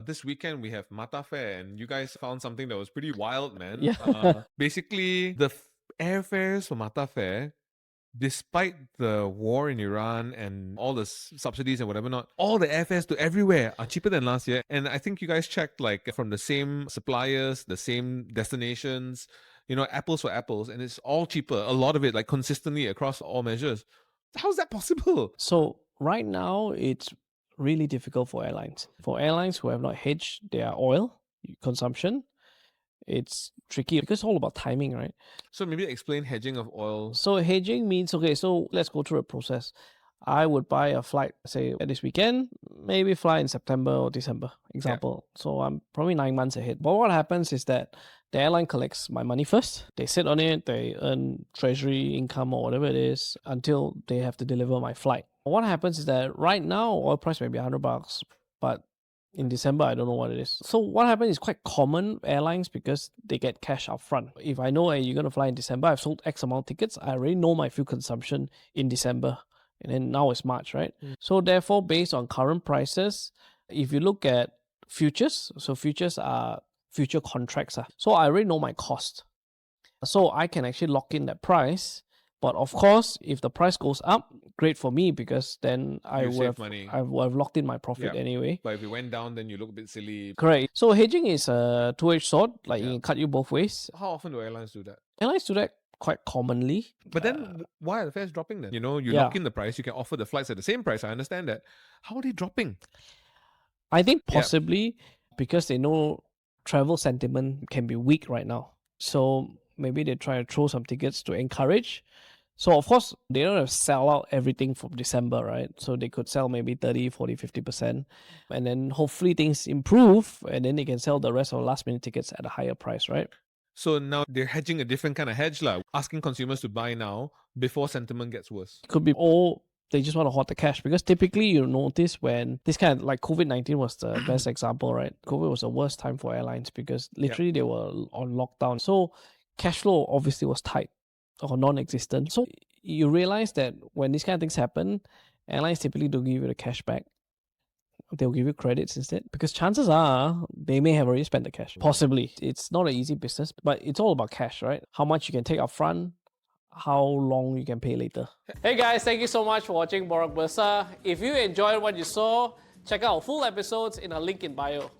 This weekend we have MATTA Fair, and you guys found something that was pretty wild, man. Yeah. Basically, the airfares for MATTA Fair, despite the war in Iran and all the subsidies and whatever not, all the airfares to everywhere are cheaper than last year. And I think you guys checked like from the same suppliers, the same destinations, apples for apples, and it's all cheaper. A lot of it, like consistently across all measures. How's that possible? So right now, it's really difficult for airlines. For airlines who have not hedged their oil consumption, it's tricky because it's all about timing, right? So maybe explain hedging of oil. So hedging means, okay, so let's go through a process. I would buy a flight, say, this weekend, maybe fly in September or December, example. So I'm probably 9 months ahead. But what happens is that the airline collects my money first. They sit on it, they earn treasury income or whatever it is until they have to deliver my flight. What happens is that right now, oil price may be $100, but in December, I don't know what it is. So what happens is quite common airlines because they get cash up front. If I know you're going to fly in December, I've sold X amount of tickets, I already know my fuel consumption in December. And then now it's March, right? So therefore, based on current prices, if you look at futures, so futures are future contracts. So I already know my cost. So I can actually lock in that price. But of course, if the price goes up, great for me because then I would have locked in my profit anyway. But if it went down, then you look a bit silly. Correct. So hedging is a two-edged sword. Like it can cut you both ways. How often do airlines do that? Airlines do that quite commonly. But then why are the fares dropping then? You lock in the price, you can offer the flights at the same price. I understand that. How are they dropping? I think possibly because they know travel sentiment can be weak right now. So maybe they try to throw some tickets to encourage. So of course, they don't have to sell out everything from December, right? So they could sell maybe 30, 40, 50%. And then hopefully things improve and then they can sell the rest of the last minute tickets at a higher price, right? So now they're hedging a different kind of hedge, asking consumers to buy now before sentiment gets worse. Could be they just want to hoard the cash because typically you notice when this kind of like COVID-19 was the best example, right? COVID was the worst time for airlines because literally they were on lockdown. So cash flow obviously was tight or non-existent. So you realize that when these kind of things happen, airlines typically don't give you the cash back. They'll give you credits instead because chances are they may have already spent the cash. Possibly. It's not an easy business, but it's all about cash, right? How much you can take up front, how long you can pay later. Hey guys, thank you so much for watching Borak Bursa. If you enjoyed what you saw, check out our full episodes in our link in bio.